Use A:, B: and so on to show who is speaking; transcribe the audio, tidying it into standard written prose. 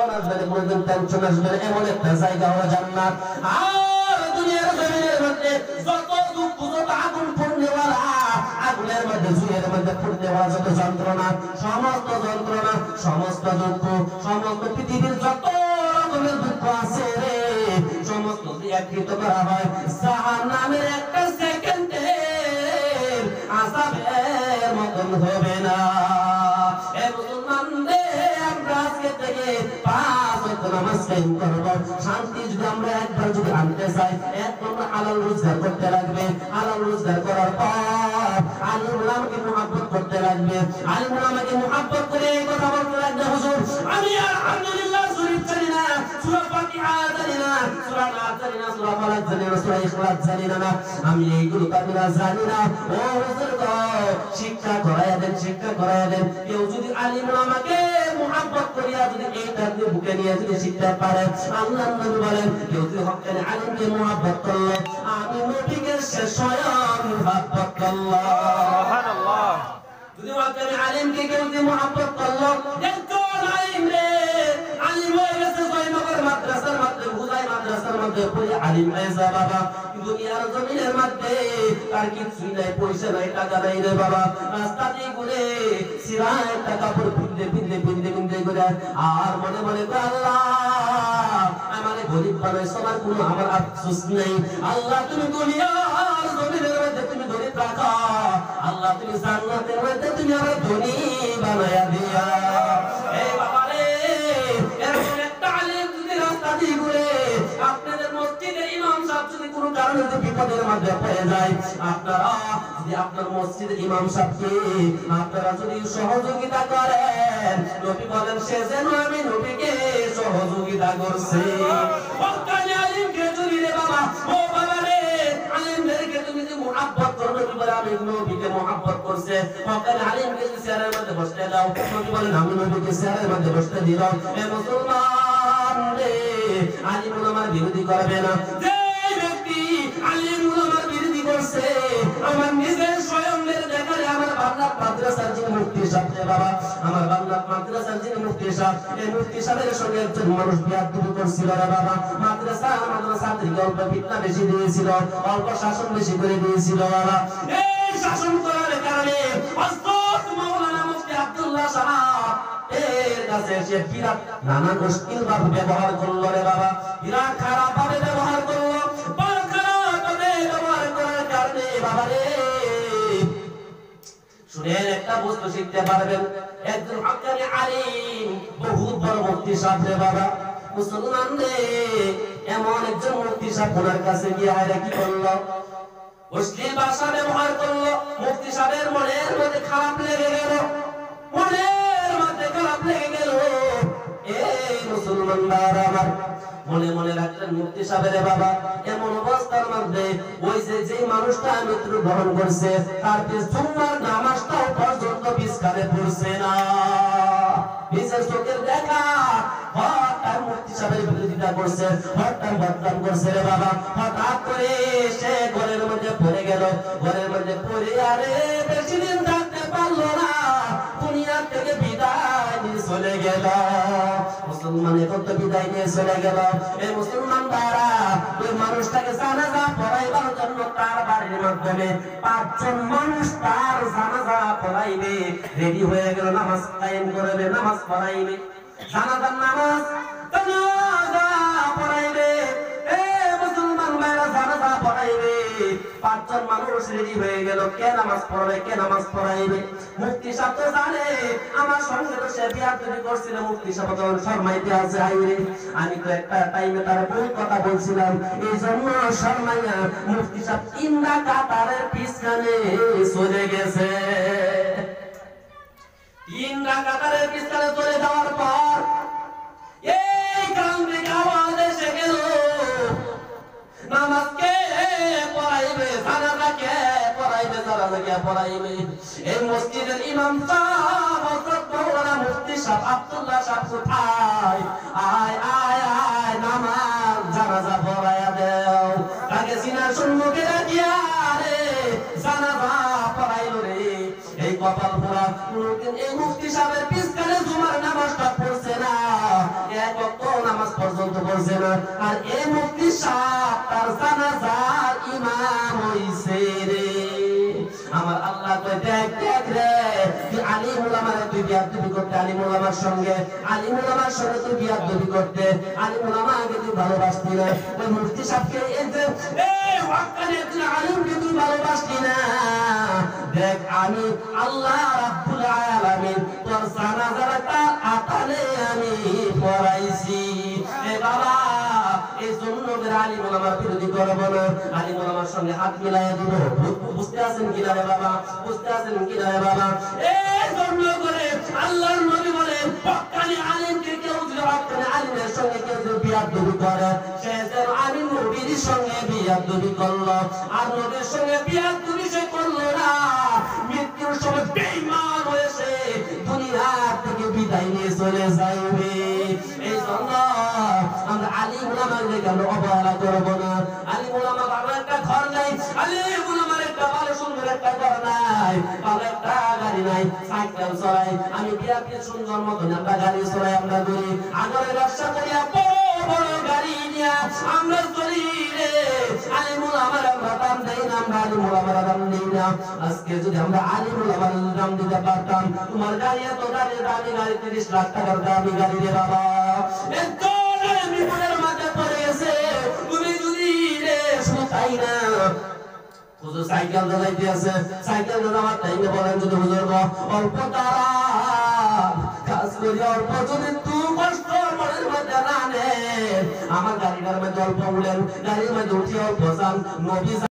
A: Tension আসবে না, কোনোদিন টেনশন আসবে না, এমন একটা জায়গা হলো জান্নাত। আর দুনিয়ার জমিনের মধ্যে যত দুঃখ, যত আগুন পূর্ণেওয়ালা, আগুনের মধ্যে জুয়ের মধ্যে পূর্ণেওয়ালা যত যন্ত্রণা, সমস্ত যন্ত্রণা, সমস্ত দুঃখ, সমস্ত পৃথিবীর যত রকমের দুঃখ আছে রে, সমস্ত একত্রিত করা হয় জাহান্নামের একটা সেকেন্ডের আযাবের মতন হবে না। এ মুসলমান রে, আমরা আজকে থেকে 5 ওয়াক্ত নামাজ কায়েম করব। শান্তি যদি আমরা একবার যদি আনতে চাই, একদম হালাল রোজগার করতে লাগবে। হালাল রোজগার করার পর আলিম উলামাকে মুহাব্বত করতে লাগবে। আলিম উলামাকে মুহাব্বত করে এই কথা বলতে লাগবে, হুজুর আমি আলহামদুলিল্লাহ শরীফ জানি না, সূরা ফাতিহা জানি না, সূরা নাস জানি না, সূরা ফালাক জানি না, সূরা ইখলাস জানি না, আমি এইগুলো তাবিরা জানি না। ও হুজুর গো, শিক্ষা করায়া দেন, শিক্ষা করায়া দেন। কেউ যদি আলিম উলামাকে মুহাব্বত করিয়া যদি এইটা দিয়ে বুকে নিয়ে যদি শিখতে পারে, আল্লাহর নবী বলেন, কেউ যদি হক্কানি আলিমকে মুহাব্বত করলো, আমি নবীকে সে স্বয়ং মুহাব্বত করলো। সুবহানাল্লাহ। যদি হক্কানি আলিমকে কেউ যদি মুহাব্বত করলো, একজন আলিম রে, আলিম হয়ে গেছে জয়নগর মাদ্রাসার মধ্যে, হুজাই মাদ্রাসার মধ্যে পড়ে আলিম হয়েছে বাবা। দুনিয়ার জমিনের মধ্যে তার কিছুই নাই, পয়সা নাই, টাকা নাই রে বাবা। রাস্তা দিয়ে ঘুরে সিরায় একটা কাপড় পিনতে ঘুরে আর মনে মনে আল্লাহ আমারে গরিব বানাইছো, আমার কোনো আমার আফসোস নেই। আল্লাহ তুমি দুনিয়ার জমিনের মধ্যে তুমি গরিব রাখো, আল্লাহ তুমি জান্নাতের মধ্যে তুমি আমার ধনী বানায়া দিয়া। এই বাবা রে, এরকম একটা আলিম যদি রাস্তা দিয়ে ঘুরে, আপনাদের মসজিদের ইমাম সাহেব যদি কোনো কারণে যদি বিপদের মধ্যে পড়ে যায়, আপনারা যদি আপনার মসজিদের ইমাম সাহেবকে আপনারা যদি সহযোগিতা করেন, নবী বলেন সে যেন আমি নবীকে সহযোগিতা করছে। হক্কানি আলিমকে যদি রে বাবা, ও বাবা রে, আলিমদেরকে তুমি যদি মুহাব্বত করো, নবী বলে আমি নবীকে মুহাব্বত করছে। হক্কানি আলিমকে যদি চেয়ারের মধ্যে বসতে দাও, নবী বলেন আমি নবীকে চেয়ারের মধ্যে বসতে দিলাম। এ মুসলমান রে, আলিম উলামার বিরোধী করবে না। যে ব্যক্তি আলিম উলামার বিরোধী করছে, আমার নিজের স্বয়ংের দেখালে আমার বাংলা মাদ্রাসার যিনি মুফতি সাহেব রে বাবা, আমার বাংলা মাদ্রাসার যিনি মুফতি সাহেব, এই মুফতি সাহেবের সঙ্গে একজন মানুষ বিয়াদবি করছিল রে বাবা। মাদ্রাসা থেকে অল্প ফিতনা বেশি দিয়েছিল, অল্প শাসন বেশি করে দিয়েছিল বাবা। এই শাসন করার কারণে হযরত মাওলানা মুফতি আব্দুল্লাহ সাহেব এর কাছে এসে বিরাট নানা মুশকিল ভাবে ব্যবহার করলো রে বাবা, বিরাট খারাপ ভাবে ব্যবহার করলো। বড় খারাপ ভাবে ব্যবহার করার কারণে বাবা রে, শুনেন একটা বস্তু শিখতে পারবেন, একজন হক্কানি আলিম, বহুত বড় মুফতি সাহেব রে বাবা, মুসলমান রে, এমন একজন মুফতি সাহেব ওনার কাছে গিয়ে হায়রা কি করলো, অশ্লীল ভাষা ব্যবহার করলো। মুফতি সাহেবের মনের মধ্যে খারাপ লেগে গেল, মনের মধ্যে খারাপ লেগে গেল। এই মুসলমান ভাইরা আমার, মনে মনে রাখলেন মুফতি সাহেবের বাবা এমন অবস্থার মধ্যে ওই যে মানুষটা মৃত্যু গ্রহণ করছে, তার জুম্মার নামাজটাও পর্যন্ত বিস্কারে পড়ছে না। বিশেষ চোখের দেখা হঠাৎ মুফতি সাহেবের বিরোধিতা করছে, হঠাৎ বদনাম করছে রে বাবা। হঠাৎ করে সে ঘরের মধ্যে পড়ে গেল, ঘরের মধ্যে পড়ে আরে বেশি দিন থাকতে পারলো না, দুনিয়া থেকে বিদায় নিয়ে চলে গেল। মুসলমান এখন তো বিদায় নিয়ে চলে গেল। এই মুসলমান ভাইরা ওই মানুষটাকে জানাজা পড়াইবার জন্য তার বাড়ির মাধ্যমে 5 জন মানুষ তার জানাজা পড়াইবে, রেডি হয়ে গেল, নামাজ কায়েম করবে, নামাজ পড়াইবে, জানাজার নামাজ জানাজা পড়াইবে। এই মুসলমান ভাইরা জানাজা পড়াইবে, 5 জন মানুষ রেডি হয়ে গেল, কে নামাজ পড়াবে, কে নামাজ পড়াইবে। মুফতি সাহেব তো জানে আমার সঙ্গে তো সে বিয়াদবি করছিল, মুফতি সাহেব তো শরমাইতে আছে, আইরে আমি তো একটা টাইমে তার বহুত কথা বলছিলাম, এই জন্য শরমাইয়া মুফতি সাহেব 3 কাতারের পিছনে চলে গেছে। 3 কাতারের পিছনে চলে যাওয়ার পর এই কান থেকে আওয়াজ এসে গেল, নামাজ কে পড়াইবে, জানাজা কে পড়াইবে, জানাজা কে পড়াইবে। এই মসজিদের ইমাম সাহেব হযরত মাওলানা মুফতি সাহেব আব্দুল্লাহ সাহেব কোথায়? আয় আয় আয়, নামাজ জানাজা পড়াইয়া দেও। তাকে সিনার সম্মুখে রাখিয়া রে জানাজা পড়াইলো রে। এই কপাল পোড়া, এই মুফতি সাহেবের পিছনে জুমার নামাজটা পড়ছে না, এক পর্যন্ত পড়ছে না, আর এই মুফতি সাহেব তার জানাজার ইমাম হইছে রে। আমার আল্লাহ কই দেখ দেখ রে, তুই আলিম উলামার তুই বিয়াদবি করতে, আলিম উলামার সঙ্গে, আলিম উলামার সঙ্গে তুই বিয়াদবি করতে, আলিম উলামাকে তুই ভালোবাসতি না। ওই মুফতি সাহেবকে এই যে এই ওয়াক্কানে তুই আলিমকে তুই ভালোবাসতি না। দেখ আমি আল্লাহ রাব্বুল আলামিন তোর জানাজাটা আতালে আমি পড়াইছি। এ বাবা এই জন্য আলিম উলামার বিরোধী করব না, আলিম উলামার সঙ্গে হাত মিলাইয়া দিব। বুঝতে আছেন কিনা রে বাবা, বুঝতে আছেন কিনা রে বাবা? এই জন্য করে আল্লাহর নবী বলেন হক্কানি আলিমকে কেউ যদি হক্কানি আলিমের সঙ্গে কেউ যদি বিয়াদবি করে, সে যেন আমি নবীর সঙ্গে বিয়াদবি করলো, আর নবীর সঙ্গে বিয়াদবি সে করলো না, মৃত্যুর সময় বেঈমান হয়েছে দুনিয়া থেকে বিদায় নিয়ে চলে যাবে। এই জন্য আমরা আলিম উলামার দিকে আমরা অবহেলা করব না। আলিম উলামা বাবার একটা ঘর নাই, আলিম উলামার একটা ভালো সুন্দর একটা ঘর নাই, ভালো একটা গাড়ি নাই, সাইকেল চলাই, আমি বিরাট সুন্দর মতন আমরা গাড়ি চলাই, আমরা করি আগরে ব্যবসা করিয়া বড় বড় গাড়ি নিয়ে আমরা চলি রে। আলিম উলামার আমরা দাম দেই না, আমরা আলিম উলামার দাম দেই না। আজকে যদি আমরা আলিম উলামার দাম দিতে পারতাম, তোমার গাড়ি এত দামি দামি গাড়ি, 30 লাখ টাকার দামি গাড়ি রে বাবা, এত দামি মনের মাঝে পড়ে গেছে। তুমি যদি রে শুধু তাই না, হুজুর সাইকেল চালাইতে আছে, সাইকেল চালাবার টাইমে বলেন যদি হুজুর অল্প তারা কাজ করি, অল্প যদি তুই কষ্ট মনের মধ্যে না নেন, আমার গাড়িটার মধ্যে অল্প উঠেন, গাড়ির মধ্যে উঠি অল্প যান, নবী